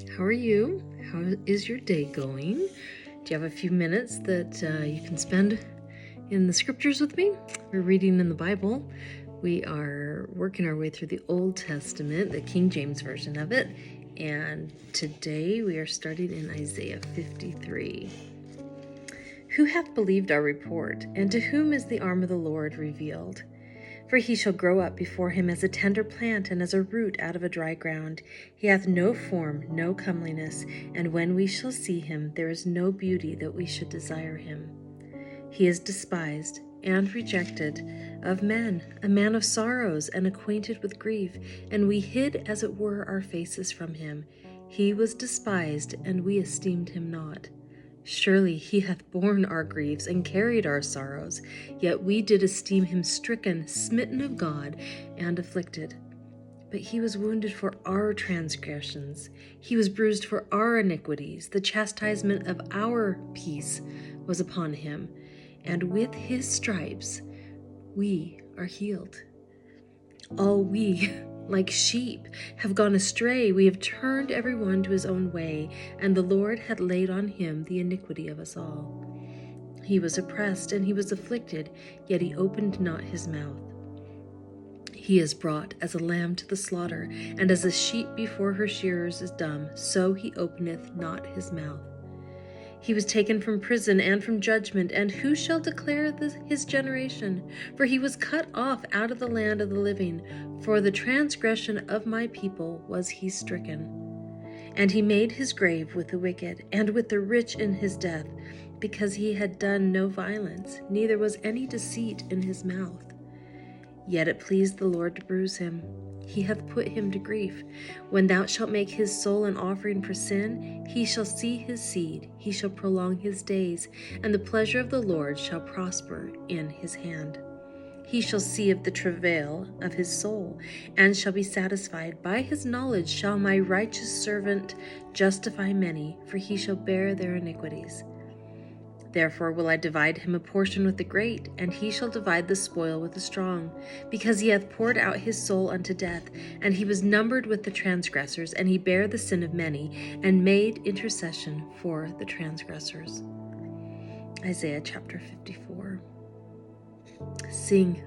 How are you? How is your day going? Do you have a few minutes that you can spend in the scriptures with me? We're reading in the Bible. We are working our way through the Old Testament, the King James Version of it, and today we are starting in Isaiah 53. Who hath believed our report, and to whom is the arm of the Lord revealed? For he shall grow up before him as a tender plant, and as a root out of a dry ground. He hath no form, no comeliness, and when we shall see him, there is no beauty that we should desire him. He is despised and rejected of men, a man of sorrows, and acquainted with grief, and we hid as it were our faces from him. He was despised, and we esteemed him not. Surely he hath borne our griefs and carried our sorrows, yet we did esteem him stricken, smitten of God, and afflicted. But he was wounded for our transgressions, he was bruised for our iniquities. The chastisement of our peace was upon him, and with his stripes we are healed. All we, like sheep, have gone astray. We have turned every one to his own way, and the Lord hath laid on him the iniquity of us all. He was oppressed and he was afflicted, yet he opened not his mouth. He is brought as a lamb to the slaughter, and as a sheep before her shearers is dumb, so he openeth not his mouth. He was taken from prison and from judgment, and who shall declare his generation? For he was cut off out of the land of the living. For the transgression of my people was he stricken. And he made his grave with the wicked, and with the rich in his death, because he had done no violence, neither was any deceit in his mouth. Yet it pleased the Lord to bruise him. He hath put him to grief. When thou shalt make his soul an offering for sin, he shall see his seed, he shall prolong his days, and the pleasure of the Lord shall prosper in his hand. He shall see of the travail of his soul, and shall be satisfied. By his knowledge shall my righteous servant justify many, for he shall bear their iniquities. Therefore will I divide him a portion with the great, and he shall divide the spoil with the strong, because he hath poured out his soul unto death, and he was numbered with the transgressors, and he bare the sin of many, and made intercession for the transgressors. Isaiah chapter 54. Sing,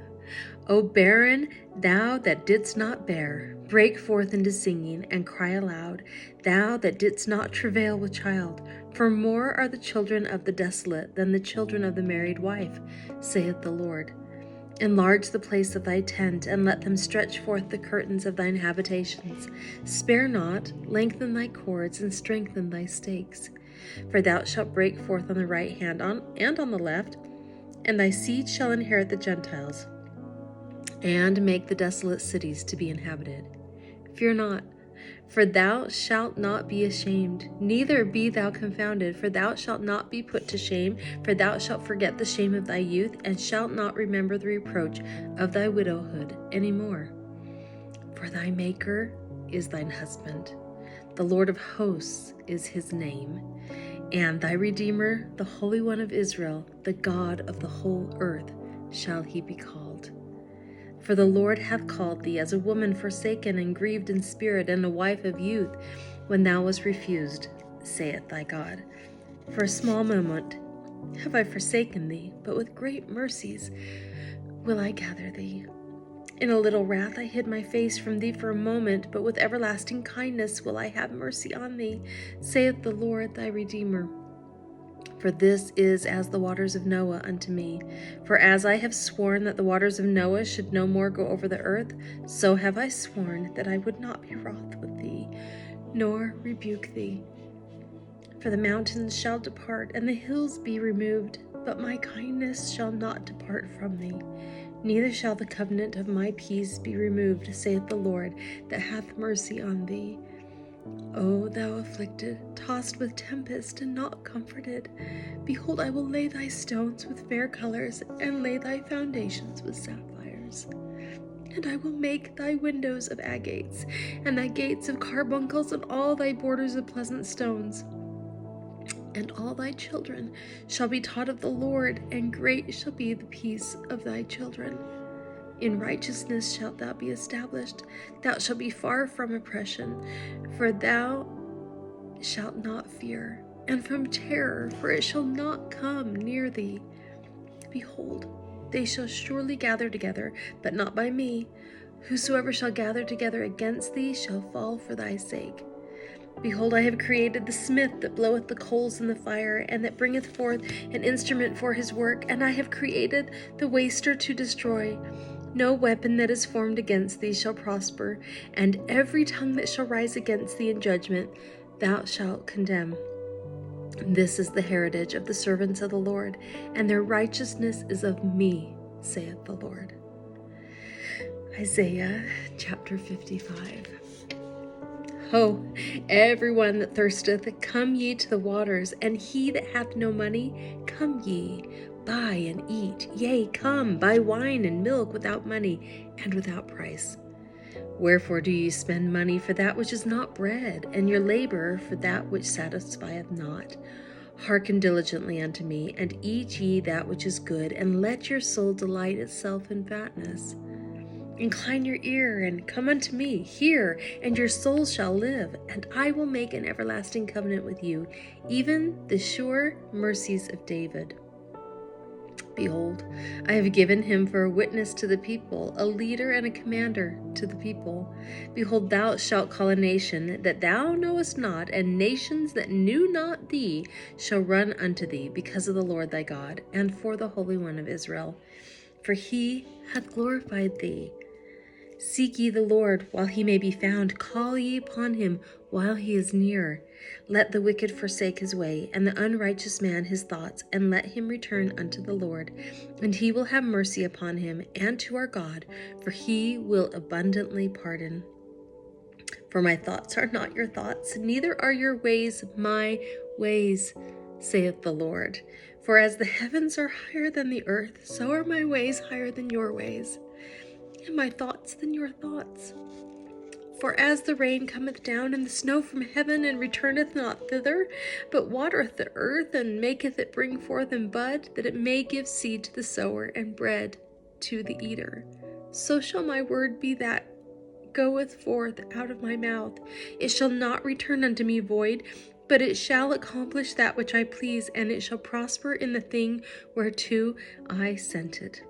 O barren, thou that didst not bear, break forth into singing, and cry aloud, thou that didst not travail with child. For more are the children of the desolate than the children of the married wife, saith the Lord. Enlarge the place of thy tent, and let them stretch forth the curtains of thine habitations. Spare not, lengthen thy cords, and strengthen thy stakes. For thou shalt break forth on the right hand and on the left, and thy seed shall inherit the Gentiles, and make the desolate cities to be inhabited. Fear not, for thou shalt not be ashamed, neither be thou confounded, for thou shalt not be put to shame, for thou shalt forget the shame of thy youth, and shalt not remember the reproach of thy widowhood any more. For thy Maker is thine husband, the Lord of hosts is his name, and thy Redeemer, the Holy One of Israel, the God of the whole earth, shall he be called. For the Lord hath called thee as a woman forsaken and grieved in spirit, and a wife of youth, when thou wast refused, saith thy God. For a small moment have I forsaken thee, but with great mercies will I gather thee. In a little wrath I hid my face from thee for a moment, but with everlasting kindness will I have mercy on thee, saith the Lord thy Redeemer. For this is as the waters of Noah unto me. For as I have sworn that the waters of Noah should no more go over the earth, so have I sworn that I would not be wroth with thee, nor rebuke thee. For the mountains shall depart, and the hills be removed, but my kindness shall not depart from thee, neither shall the covenant of my peace be removed, saith the Lord, that hath mercy on thee. O thou afflicted, tossed with tempest, and not comforted, behold, I will lay thy stones with fair colors, and lay thy foundations with sapphires. And I will make thy windows of agates, and thy gates of carbuncles, and all thy borders of pleasant stones. And all thy children shall be taught of the Lord, and great shall be the peace of thy children. In righteousness shalt thou be established. Thou shalt be far from oppression, for thou shalt not fear, and from terror, for it shall not come near thee. Behold, they shall surely gather together, but not by me. Whosoever shall gather together against thee shall fall for thy sake. Behold, I have created the smith that bloweth the coals in the fire, and that bringeth forth an instrument for his work, and I have created the waster to destroy. No weapon that is formed against thee shall prosper, and every tongue that shall rise against thee in judgment thou shalt condemn. This is the heritage of the servants of the Lord, and their righteousness is of me, saith the Lord. Isaiah chapter 55. Ho, everyone that thirsteth, come ye to the waters, and he that hath no money, come ye, buy and eat. Yea, come, buy wine and milk without money and without price. Wherefore do ye spend money for that which is not bread, and your labor for that which satisfieth not? Hearken diligently unto me, and eat ye that which is good, and let your soul delight itself in fatness. Incline your ear, and come unto me. Hear, and your soul shall live, and I will make an everlasting covenant with you, even the sure mercies of David. Behold, I have given him for a witness to the people, a leader and a commander to the people. Behold, thou shalt call a nation that thou knowest not, and nations that knew not thee shall run unto thee, because of the Lord thy God, and for the Holy One of Israel. For he hath glorified thee. Seek ye the Lord while he may be found. Call ye upon him while he is near. Let the wicked forsake his way, and the unrighteous man his thoughts, and let him return unto the Lord. And he will have mercy upon him, and to our God, for he will abundantly pardon. For my thoughts are not your thoughts, neither are your ways my ways, saith the Lord. For as the heavens are higher than the earth, so are my ways higher than your ways, and my thoughts than your thoughts. For as the rain cometh down and the snow from heaven, and returneth not thither, but watereth the earth, and maketh it bring forth and bud, that it may give seed to the sower, and bread to the eater, so shall my word be that goeth forth out of my mouth. It shall not return unto me void, but it shall accomplish that which I please, and it shall prosper in the thing whereto I sent it.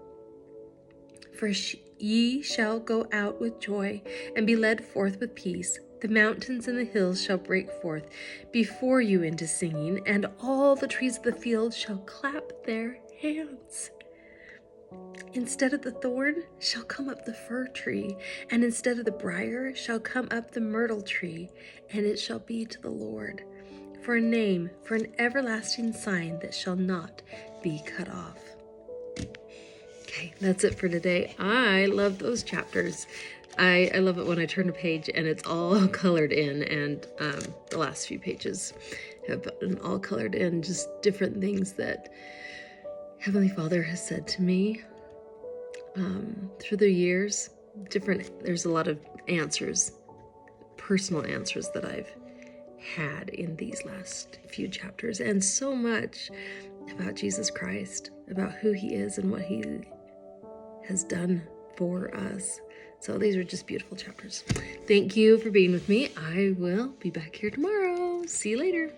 For ye shall go out with joy, and be led forth with peace. The mountains and the hills shall break forth before you into singing, and all the trees of the field shall clap their hands. Instead of the thorn shall come up the fir tree, and instead of the briar shall come up the myrtle tree, and it shall be to the Lord for a name, for an everlasting sign that shall not be cut off. Okay, that's it for today. I love those chapters. I love it when I turn a page and it's all colored in, and the last few pages have been all colored in, just different things that Heavenly Father has said to me through the years. There's a lot of answers, personal answers that I've had in these last few chapters, and so much about Jesus Christ, about who he is and what he has done for us. So these are just beautiful chapters. Thank you for being with me. I will be back here tomorrow. See you later.